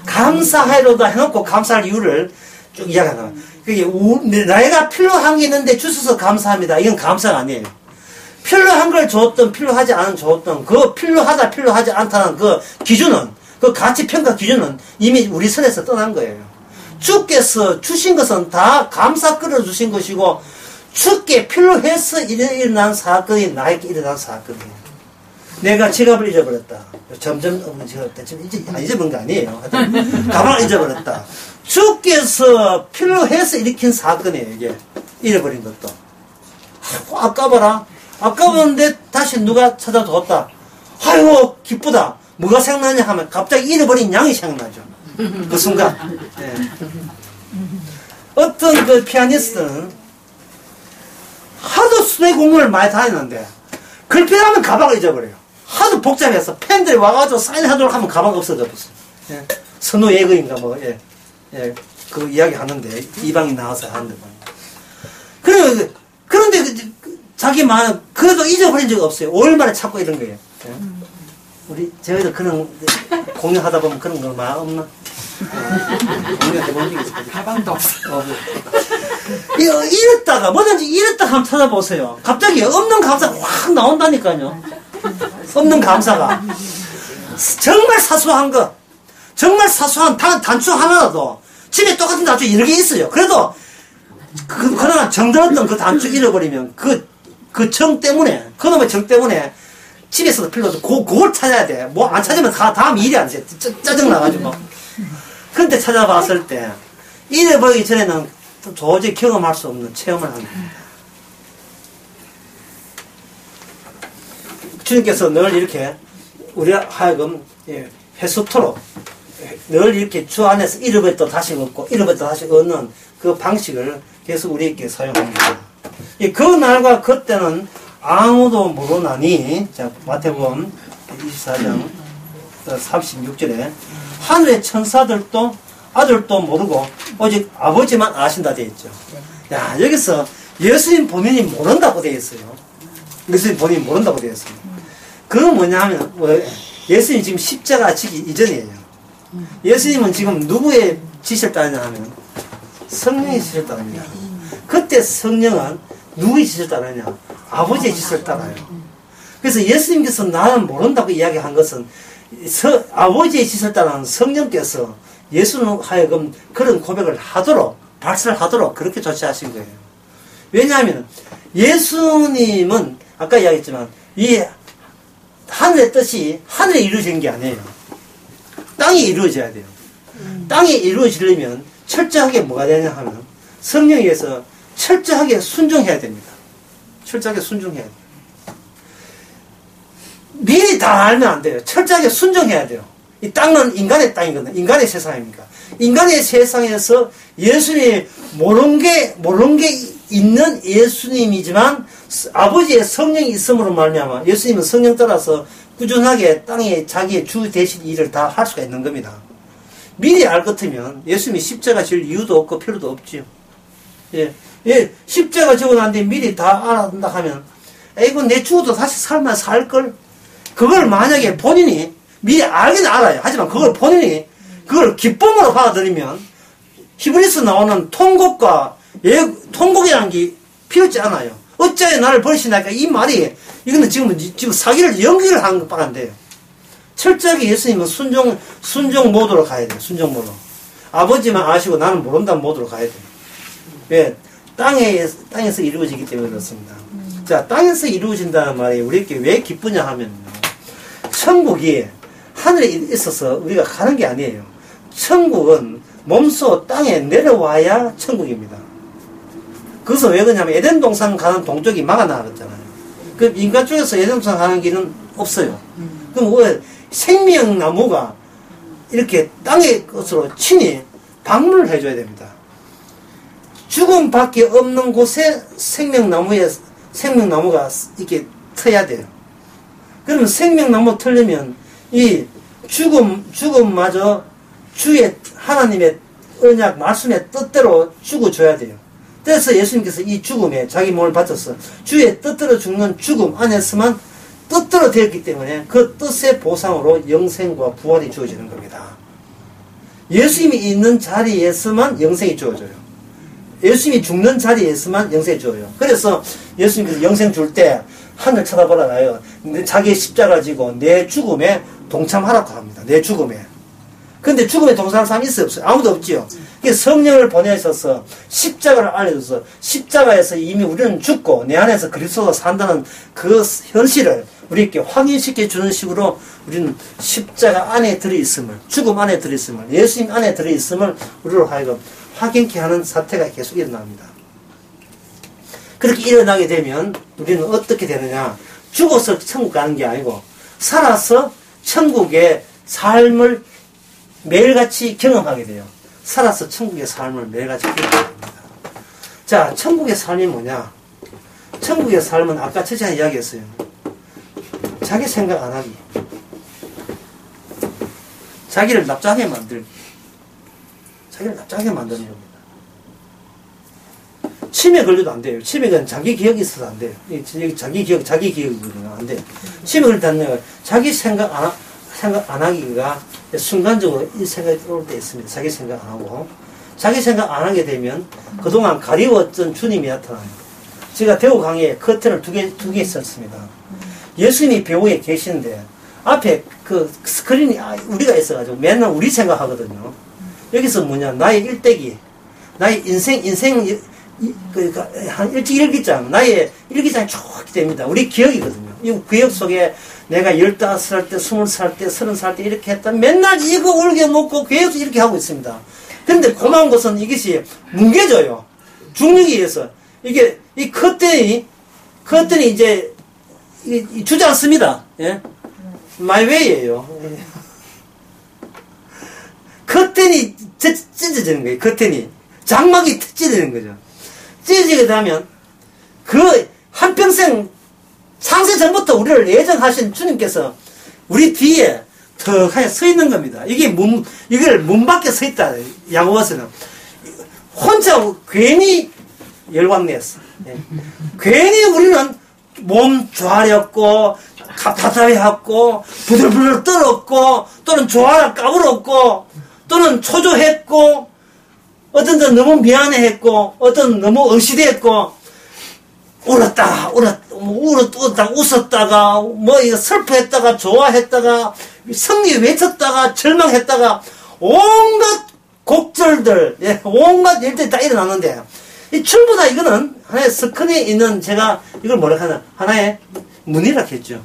감사하리로다 해놓고 감사할 이유를 쭉 이야기하나. 그게 내가 필요한 게 있는데 주셔서 감사합니다. 이건 감사가 아니에요. 필요한 걸 줬던, 필요하지 않은 줬던, 그 필요하다, 필요하지 않다는 그 기준은, 그 가치 평가 기준은 이미 우리 선에서 떠난 거예요. 주께서 주신 것은 다 감사 끌어주신 것이고, 주께 필요해서 일어난 사건이 나에게 일어난 사건이에요. 내가 지갑을 잊어버렸다. 점점 잊어버린 거 아니에요. 가방을 잊어버렸다. 주께서 필요해서 일으킨 사건이에요. 이게 잃어버린 것도. 아까봐라. 아까웠는데 다시 누가 찾아줬다. 아이고 기쁘다. 뭐가 생각나냐 하면 갑자기 잃어버린 양이 생각나죠. 그 순간. 네. 어떤 그 피아니스트는 하도 수뇌 공부를 많이 다녔는데 글피하면 가방을 잊어버려요. 하도 복잡해서 팬들이 와가지고 사인하도록 하면 가방 없어져 버렸어요. 예. 선호 예거인가 뭐, 예. 예. 그 이야기 하는데, 이방이 나와서 하는데. 그런데 자기 마음, 그래도 잊어버린 적 없어요. 5일 만에 찾고 이런 거예요. 예. 우리, 저희도 그런, 공연하다 보면 그런 거 많이 없나? 공연해본 적이 있어요. 가방도 없어. 이랬다가, 뭐든지 이랬다 한번 찾아보세요. 갑자기 없는 감사가 확 나온다니까요. 없는 감사가. 정말 사소한 거. 정말 사소한 단추 하나라도 집에 똑같은 단추 여러 개 있어요. 그래도 그러나 정들었던 그 단추 잃어버리면 그 정 때문에, 그놈의 정 때문에 집에서도 필요 없어. 그걸 찾아야 돼. 뭐 안 찾으면 다음 일이 안 돼. 짜증나가지고. 그런데 찾아봤을 때 잃어버리기 전에는 도저히 경험할 수 없는 체험을 합니다. 주님께서 늘 이렇게 우리 하여금 회수토록 늘 이렇게 주 안에서 잃어버렸다 다시 얻고 잃어버렸다 다시 얻는 그 방식을 계속 우리에게 사용합니다. 그 날과 그때는 아무도 모르나니, 자, 마태복음 24장 36절에 하늘의 천사들도 아들도 모르고 오직 아버지만 아신다 되어 있죠. 야, 여기서 예수님 본인이 모른다고 되어 있어요. 예수님 본인이 모른다고 되어 있어요. 그건 뭐냐 하면, 예수님 지금 십자가 지기 이전이에요. 예수님은 지금 누구의 지시를 따르냐 하면, 성령의 지시를 따릅니다. 그때 성령은 누구의 지시를 따르냐? 아버지의 지시를 따라요. 그래서 예수님께서 나는 모른다고 이야기한 것은, 아버지의 지시를 따르는 성령께서 예수는 하여금 그런 고백을 하도록, 발설을 하도록 그렇게 조치하신 거예요. 왜냐하면, 예수님은, 아까 이야기했지만, 이 하늘의 뜻이 하늘에 이루어지는 게 아니에요. 땅에 이루어져야 돼요. 땅에 이루어지려면 철저하게 뭐가 되냐 하면 성령에 의해서 철저하게 순종해야 됩니다. 철저하게 순종해야 돼요. 미리 다 알면 안 돼요. 철저하게 순종해야 돼요. 이 땅은 인간의 땅이거든요. 인간의 세상입니까? 인간의 세상에서 예수님이 모르는 게 있는 예수님이지만 아버지의 성령이 있음으로 말미암아 예수님은 성령 따라서 꾸준하게 땅에 자기의 주 대신 일을 다 할 수가 있는 겁니다. 미리 알 것 같으면 예수님이 십자가 질 이유도 없고 필요도 없지요. 십자가 지고 난 뒤에 미리 다 알아둔다 하면 이거 내 죽어도 다시 살만 살걸. 그걸 만약에 본인이 미리 알긴 알아요. 하지만 그걸 본인이 그걸 기쁨으로 받아들이면 히브리서 나오는 통곡이라는 게 필요하지 않아요. 어찌하여 나를 버리시나니까 이 말이 이거는 지금 사기를 연기를 하는 것밖에 안 돼요. 철저하게 예수님은 순종 모드로 가야 돼요. 순종 모드. 아버지만 아시고 나는 모른다는 모드로 가야 돼요. 왜? 땅에서 이루어지기 때문에 그렇습니다. 자, 땅에서 이루어진다는 말이 우리에게 왜 기쁘냐 하면요. 천국이 하늘에 있어서 우리가 가는 게 아니에요. 천국은 몸소 땅에 내려와야 천국입니다. 그것은 왜 그러냐면 에덴 동산 가는 동쪽이 막아나갔잖아요. 그 인간 쪽에서 에덴 동산 가는 길은 없어요. 그럼 왜 생명나무가 이렇게 땅의 것으로 친히 방문을 해줘야 됩니다. 죽음밖에 없는 곳에 생명나무가 이렇게 터야 돼요. 그러면 생명나무 틀려면 이 죽음마저 주의 하나님의 언약 말씀의 뜻대로 죽어줘야 돼요. 그래서 예수님께서 이 죽음에 자기 몸을 바쳐서 주의 뜻대로 죽는 죽음 안에서만 뜻대로 되었기 때문에 그 뜻의 보상으로 영생과 부활이 주어지는 겁니다. 예수님이 있는 자리에서만 영생이 주어져요. 예수님이 죽는 자리에서만 영생이 주어요. 그래서 예수님께서 영생 줄 때 하늘 쳐다보라요. 자기의 십자가를 지고 내 죽음에 동참하라고 합니다. 내 죽음에. 근데 죽음에 동참하는 사람이 있어요? 없어요? 아무도 없지요. 성령을 보내셔서 십자가를 알려줘서 십자가에서 이미 우리는 죽고 내 안에서 그리스도가 산다는 그 현실을 우리에게 확인시켜 주는 식으로 우리는 십자가 안에 들어있음을, 죽음 안에 들어있음을, 예수님 안에 들어있음을 우리로 하여금 확인케 하는 사태가 계속 일어납니다. 그렇게 일어나게 되면 우리는 어떻게 되느냐? 죽어서 천국 가는 게 아니고 살아서 천국의 삶을 매일같이 경험하게 돼요. 살아서 천국의 삶을 매일같이 경험하게 됩니다. 자, 천국의 삶이 뭐냐? 천국의 삶은 아까 첫째 이야기했어요. 자기 생각 안 하기. 자기를 납작하게 만들기. 자기를 납작하게 만드는 겁니다. 치매 걸려도 안 돼요. 치매는 자기 기억이 있어서 안 돼요. 자기 기억이거든요. 안 돼요. 치매 걸릴 때 안 돼요. 자기 생각 안 하기가 순간적으로 이 생각이 들어올 때 있습니다. 자기 생각 안 하고. 자기 생각 안 하게 되면 그동안 가리웠던 주님이 나타나요. 제가 대구 강의에 커튼을 두 개 썼습니다. 예수님이 배우에 계시는데 앞에 그 스크린이 우리가 있어가지고 맨날 우리 생각하거든요. 여기서 뭐냐, 나의 일대기, 나의 인생 그러니까 한 일기장, 나의 일기장이 쭉 됩니다. 우리 기억이거든요. 이 기억 속에 내가 15살 때, 20살 때, 30살 때 이렇게 했다. 맨날 이거 울게 먹고 계속 이렇게 하고 있습니다. 그런데 고마운 것은 이것이 뭉개져요. 중력에 의해서. 이게, 이 커튼이 이제, 주지 않습니다. 예? 마이웨이예요. 커튼이 찢어지는 거예요. 커튼이. 장막이 찢어지는 거죠. 찢어지게 되면 그 한평생 창세 전부터 우리를 예정하신 주님께서 우리 뒤에 턱하게 서 있는 겁니다. 이걸 문 밖에 서 있다. 야고보서는 혼자 괜히 열광냈어. 예. 괜히 우리는 몸 조아렸고 답답해했고 부들부들 떨었고 또는 조아라 까불었고 또는 초조했고 어떤 데 너무 미안해했고 어떤 너무 응시대했고 울었다 웃었다가 뭐 이거 슬퍼했다가 좋아했다가 승리 외쳤다가 절망했다가 온갖 곡절들, 예, 온갖 일들이 다 일어났는데 이 전부 다 이거는 하나의 스크린에 있는 제가 이걸 뭐라 하나 하나의 무늬라 했죠.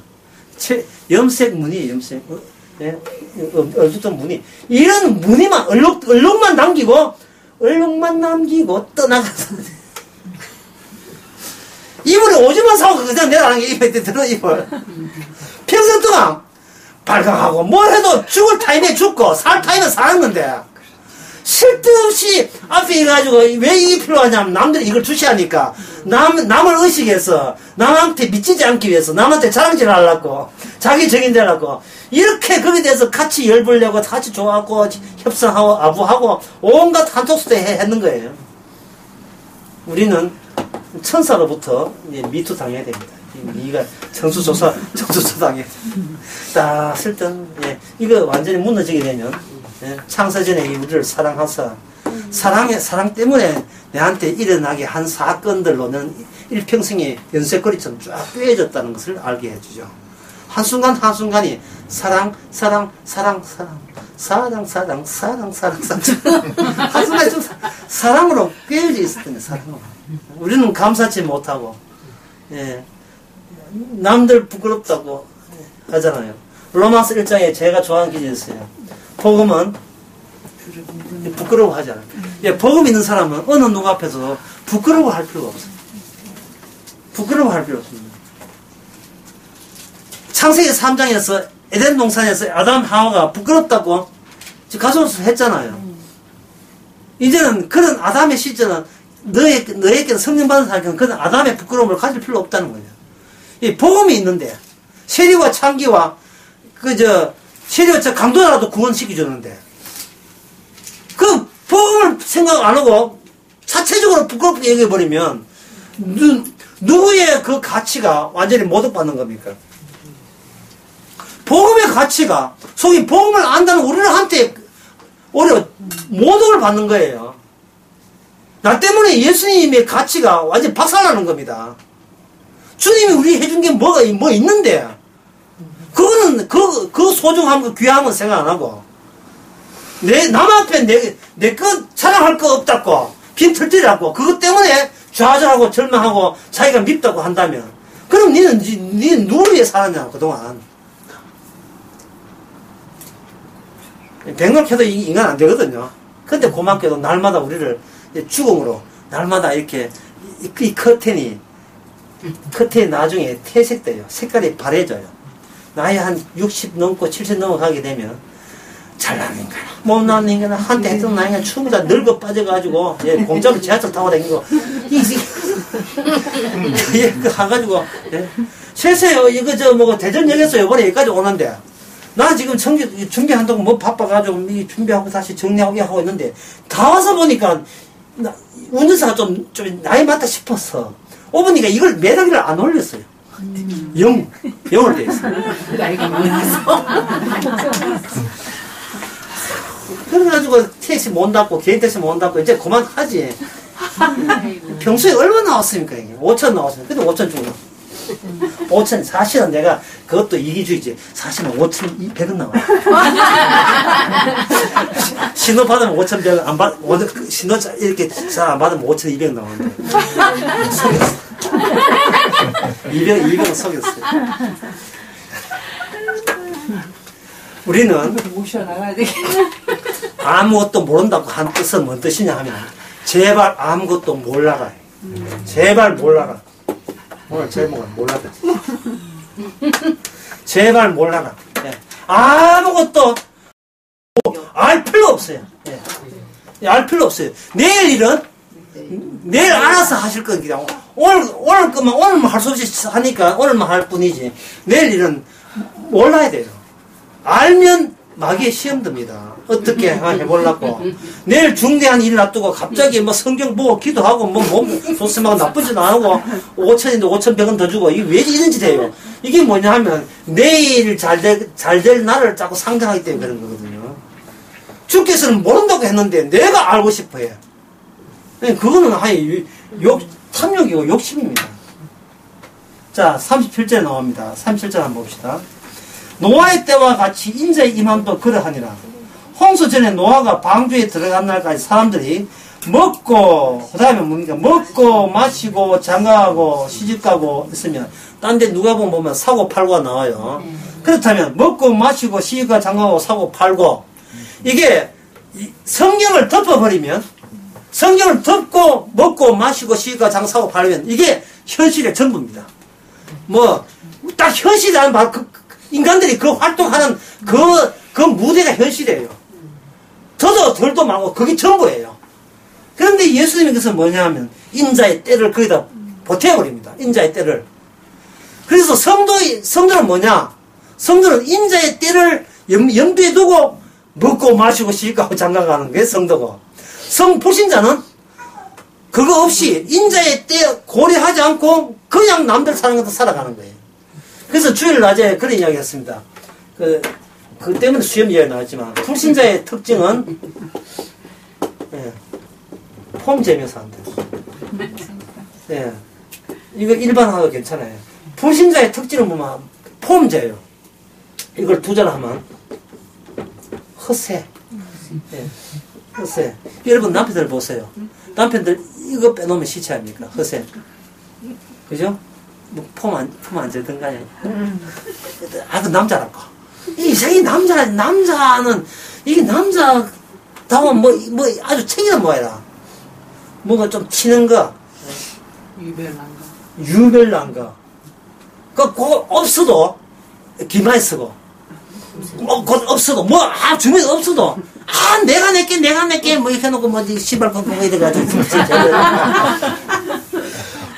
염색 무늬, 염색. 예, 어쨌든 무늬. 이런 무늬만 얼룩만 남기고 떠나가서 이불에 오줌만 사고 그냥 내려가는 게 입에 들어 이불. 평생 동안 발광하고 뭘 해도 죽을 타임에 죽고 살 타임에 사는 건데 쓸데없이 앞에 해가지고 왜 이게 필요하냐면 남들이 이걸 주시하니까 남을 의식해서 남한테 미치지 않기 위해서 남한테 자랑질 하려고 자기 정인되려고 이렇게 거기에 대해서 같이 열불려고 같이 좋아하고 협상하고 아부하고 온갖 한톡수대 했는 거예요. 우리는 천사로부터 미투 당해야 됩니다. 네가 청수조사 당해. 딱 쓸던 이거 완전히 무너지게 되면 창세전에 우리를 사랑하사 사랑 때문에 내한테 일어나게 한 사건들로는 일평생의 연쇄거리처럼 쫙 꿰어졌다는 것을 알게 해주죠. 한순간 한순간이 사랑 한순간에 좀 사랑으로 꿰어져 있었더니 사랑으로. 우리는 감사치 못하고, 예, 남들 부끄럽다고 하잖아요. 로마서 1장에 제가 좋아하는 기준이 있어요. 복음은 부끄러워하지 않아요. 예, 복음 있는 사람은 어느 누구 앞에서 부끄러워할 필요가 없어요. 부끄러워할 필요 없습니다. 창세기 3장에서 에덴 동산에서 아담 하와가 부끄럽다고 가소서 했잖아요. 이제는 그런 아담의 시절은 너에게 성령 받은 사람에게는 그런 아담의 부끄러움을 가질 필요 없다는 거예요. 이 복음이 있는데 세리와 창기와 세리와 강도라도 구원시켜 주는데 그 복음을 생각 안 하고 자체적으로 부끄럽게 얘기해 버리면 누구의 그 가치가 완전히 모독받는 겁니까? 복음의 가치가 속이 복음을 안다는 우리한테 오히려 모독을 받는 거예요. 나 때문에 예수님의 가치가 완전히 박살나는 겁니다. 주님이 우리 해준 게 뭐 있는데 그거는 그 소중함, 그 귀함은 생각 안 하고 남 앞에 내 것 자랑할 거 없다고 빈털들이라고 그것 때문에 좌절하고 절망하고 자기가 밉다고 한다면 그럼 니는 누구를 위해 살았냐 그동안. 백날 켜도 인간 안 되거든요. 근데 고맙게도 날마다 우리를 죽음으로 날마다 이렇게 이 커튼이 나중에 퇴색돼요. 색깔이 바래져요. 나이 한 60 넘고 70 넘어가게 되면 잘난 인간, 못난 인간, 한때 했던 나이가 충분히 다 늙어 빠져가지고 공짜로 지하철 타고 다니고 가가지고 세세요 이거 대전역에서 이번에 여기까지 오는데 나 지금 준비한다고 뭐 바빠가지고 준비하고 다시 정리하고 하고 있는데 다 와서 보니까 운전사가 좀 나이 많다 싶었어. 오보니까 이걸 매달기를 안 올렸어요. 0을 돼 있어요. 나이가 많아서. 그래가지고 택시 못 닫고 개인 택시 못 닫고 이제 그만하지. 평소에 얼마 나왔습니까 이게? 5천 나왔습니다. 근데 5천 주고 5천 사실은 내가 그것도 이기주의지. 사실은 5,200원 나와요. 신호 받으면 5,100원 안 받, 신호 이렇게 잘 안 받으면 5,200원 나오는데. 속였어. 200원 속였어요. 우리는 모셔나가야 되겠네. 아무것도 모른다고 한 뜻은 뭔 뜻이냐 하면 제발 아무것도 몰라라. 제발 몰라라. 오늘 제목은 몰라라. 제발 몰라라. 예. 아무것도 알 필요 없어요. 예. 알 필요 없어요. 내일 일은 내일 알아서 하실 겁니다. 오늘 것만 오늘만 할 수 없이 하니까 오늘만 할 뿐이지 내일 일은 몰라야 돼요. 알면 마귀에 시험 듭니다. 어떻게 해보려고. 내일 중대한 일을 앞두고 갑자기 뭐 성경 보고 기도하고 뭐 몸 좋으면 나쁘지도 안 하고 5천인데 5,100원 더 주고 이게 왜 이런 짓 해요? 이게 뭐냐 하면 내일 잘 될 날을 자꾸 상정하기 때문에 그런 거거든요. 주께서는 모른다고 했는데 내가 알고 싶어 해. 그거는 탐욕이고 욕심입니다. 자, 37절에 나옵니다. 37절 한번 봅시다. 노아의 때와 같이 인자의 임함도 그러하니라. 홍수 전에 노아가 방주에 들어간 날까지 사람들이 먹고 그 다음에 뭡니까? 먹고 마시고 장가가고 시집가고 있으면 딴 데 누가 보면 사고 팔고가 나와요. 그렇다면 먹고 마시고 시집가 장가가고 사고 팔고 이게 성경을 덮어버리면 성경을 덮고 먹고 마시고 시집가 장가 사고 팔면 이게 현실의 전부입니다. 뭐 딱 현실이 아닌 인간들이 그 활동하는 그 무대가 현실이에요. 더도 덜도 많고 그게 전부예요. 그런데 예수님께서 뭐냐 하면 인자의 때를 거기다 보태버립니다. 인자의 때를. 그래서 성도는 뭐냐? 성도는 인자의 때를 염두에 두고 먹고 마시고 시집가고 장가가는 게 성도고 불신자는 그거 없이 인자의 때 고려하지 않고 그냥 남들 사는 것도 살아가는 거예요. 그래서 주일 낮에 그런 이야기 했습니다. 그 때문에 수염 이야기 나왔지만, 불신자의 특징은, 폼 재면서 한다. 예. 이거 일반화도 괜찮아요. 불신자의 특징은 뭐냐? 포함자예요. 이걸 두 자로 하면 허세. 예, 허세. 여러분 남편들 보세요. 남편들 이거 빼놓으면 시체 아닙니까? 허세. 그죠? 뭐 폼 안 들던가요? 아, 그 남자랄까? 이상이 남자는 이게 남자다운 뭐 아주 책임은 뭐야? 뭔가 좀 튀는 거. 유별난 거. 없어도, 기마에 쓰고. 없어도, 주변에 없어도, 내가 낼게, 뭐, 이렇게 해놓고, 신발 끊고, 이래가지고,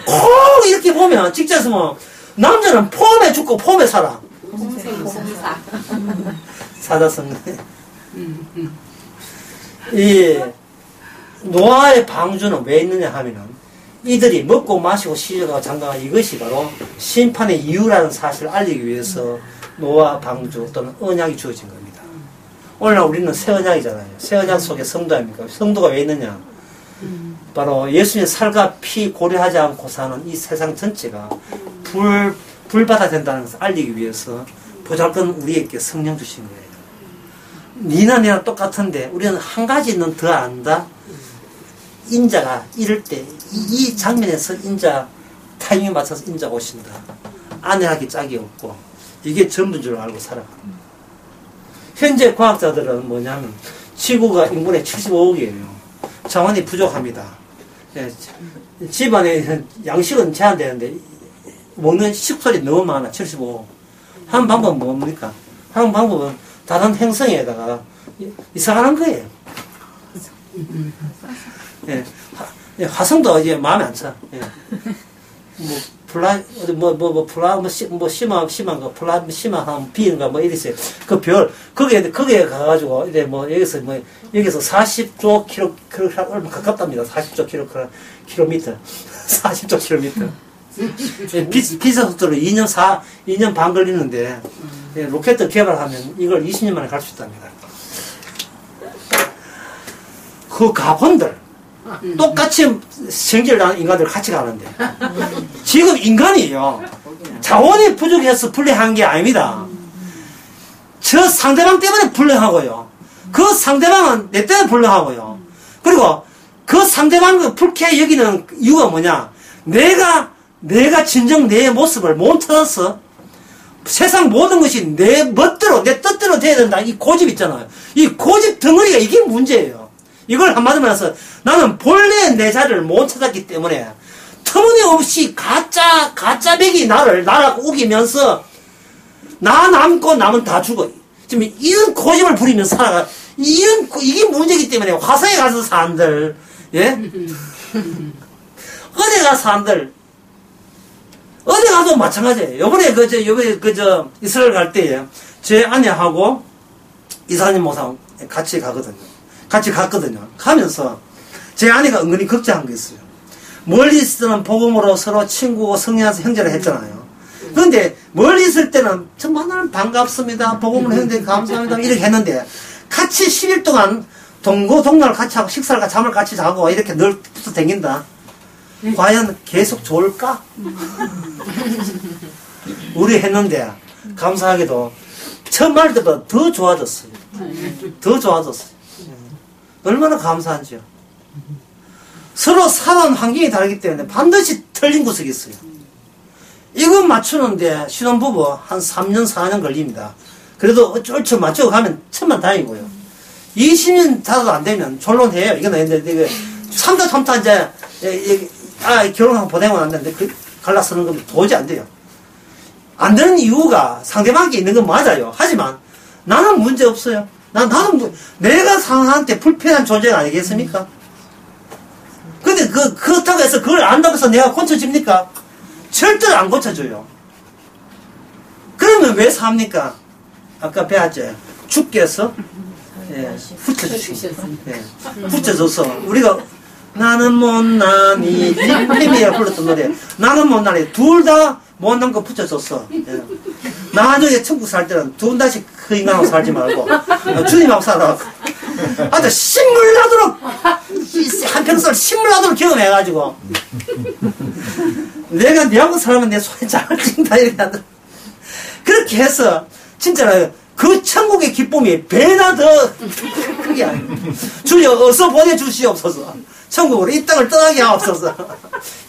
꼭 이렇게 보면, 직장에서 뭐, 남자는 폼에 죽고, 폼에 살아. 사자성네. 이, 노아의 방주는 왜 있느냐 하면은, 이들이 먹고 마시고 시려가고 장가가 이것이 바로 심판의 이유라는 사실을 알리기 위해서 노아 방주 또는 언약이 주어진 겁니다. 오늘날 우리는 새 언약이잖아요. 새 언약 속에 성도 아닙니까? 성도가 왜 있느냐? 바로 예수님의 살과 피 고려하지 않고 사는 이 세상 전체가 불바다 된다는 것을 알리기 위해서 보잘것 우리에게 성령 주신 거예요. 니나 내나 똑같은데 우리는 한 가지는 더 안다. 인자가 이럴 때 이 장면에서 인자 타이밍에 맞춰서 인자가 오신다. 아내하기 짝이 없고 이게 전부인 줄 알고 살아. 현재 과학자들은 뭐냐면 지구가 인구의 75억이에요. 자원이 부족합니다. 예, 집안에 양식은 제한되는데 먹는 식솔이 너무 많아. 75억. 한 방법은 뭡니까? 한 방법은 다른 행성에다가 이사가는 거예요. 예, 화성도 이제 마음에 안 차. 예. 심한 거, 심한 비인가 뭐 이랬어요. 그 별, 거기에 가가지고, 이제 여기서 40조 얼마 가깝답니다. 40조 킬로미터. 40조 킬로미터. 비자 속도로 2년 반 걸리는데, 예, 로켓 개발하면 이걸 20년 만에 갈 수 있답니다. 그 가본들, 똑같이 성질나는 인간들 같이 가는데 지금 인간이요 자원이 부족해서 불행한 게 아닙니다. 저 상대방 때문에 불행하고요, 그 상대방은 내 때문에 불행하고요, 그리고 그 상대방을 불쾌해 여기는 이유가 뭐냐? 내가 진정 내 모습을 못 찾아서 세상 모든 것이 내 멋대로 내 뜻대로 돼야 된다. 이 고집 있잖아요. 이 고집 덩어리가 이게 문제예요. 이걸 한마디로 말해서 나는 본래 내 자리를 못 찾았기 때문에 터무니없이 가짜백이 나를 우기면서 나 남고 남은 다 죽어. 지금 이런 고집을 부리며 살아가. 이게 문제이기 때문에 화성에 가서 사람들, 예? 어디 가서 사람들, 어디 가도 마찬가지예요. 요번에 이스라엘 갈 때에 제 아내하고 이사님 모상 같이 갔거든요. 가면서 제 아내가 은근히 걱정한 게 있어요. 멀리 있을 때는 복음으로 서로 친구고 성령에서 형제를 했잖아요. 그런데 멀리 있을 때는 정말 나는 반갑습니다. 복음으로 형제 감사합니다. 이렇게 했는데 같이 10일 동안 동거동락을 같이 하고 식사를 같이 잠을 같이 자고 이렇게 늘 붙어 다닌다. 과연 계속 좋을까? 우리 했는데 감사하게도 처음 말 때보다 더 좋아졌어요. 더 좋아졌어요. 얼마나 감사한지요. 서로 사는 환경이 다르기 때문에 반드시 틀린 구석이 있어요. 이거 맞추는데 신혼부부 한 3년 4년 걸립니다. 그래도 어쩔 맞추고 가면 천만다행이고요. 20년 다도 안 되면 결론해요. 이거는 이게 참다 이제 결혼하고 보내고 났는데 갈라서는 건 도저히 안 돼요. 안 되는 이유가 상대방에게 있는 건 맞아요. 하지만 나는 문제 없어요. 내가 상대한테 불편한 존재가 아니겠습니까? 근데 그렇다고 해서 그걸 안다고 해서 내가 고쳐집니까? 절대로 안 고쳐줘요. 그러면 왜 삽니까? 아까 배웠죠. 주께서 붙여주시고, 붙여줘서 우리가 나는 못나니 햄이야 불렀던 노래. 나는 못나니 둘 다 못난 거 붙여줬어. 예. 나중에 천국 살 때는 두 다시 그 인간하고 살지 말고 주님하고 살아. 아주 신물 나도록 한평생 신물 나도록 경험해가지고 내가 니하고 살면 내 손에 잘 찐다 이렇게 하더라. 그렇게 해서 진짜 그 천국의 기쁨이 배나 더 크게 아니고 주여 어서 보내주시옵소서. 천국으로 이 땅을 떠나게 하옵소서.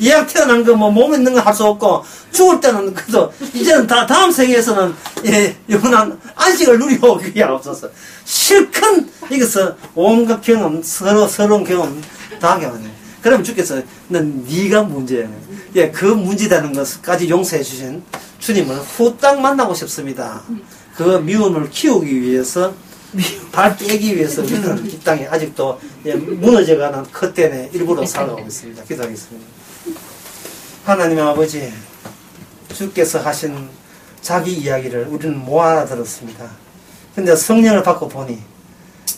예약 태어난 거 뭐 몸에 있는 거 할 수 없고 죽을 때는 그래도 이제는 다 다음 생에서는 영원한 안식을 누리고 오게 하옵소서. 실컷 이것서 온갖 경험 서러운 경험 다 하게 하네. 그러면 주께서 는 네가 문제야. 예, 그 문제되는 것까지 용서해 주신 주님을 후딱 만나고 싶습니다. 그 미움을 키우기 위해서 발 빼기 위해서 우리는 이 땅에 아직도 무너져가는 컷댄의 일부러 살아가고 있습니다. 기도하겠습니다. 하나님 아버지, 주께서 하신 자기 이야기를 우리는 못 알아들었습니다. 근데 성령을 받고 보니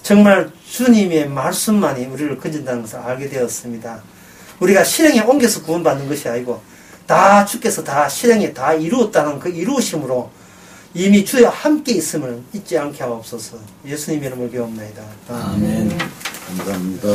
정말 주님의 말씀만이 우리를 건진다는 것을 알게 되었습니다. 우리가 실행에 옮겨서 구원받는 것이 아니고 다 주께서 다 실행에 다 이루었다는 그 이루심으로 이미 주와 함께 있음을 잊지 않게 하옵소서. 예수님 이름을 기도합니다. 아멘. 감사합니다.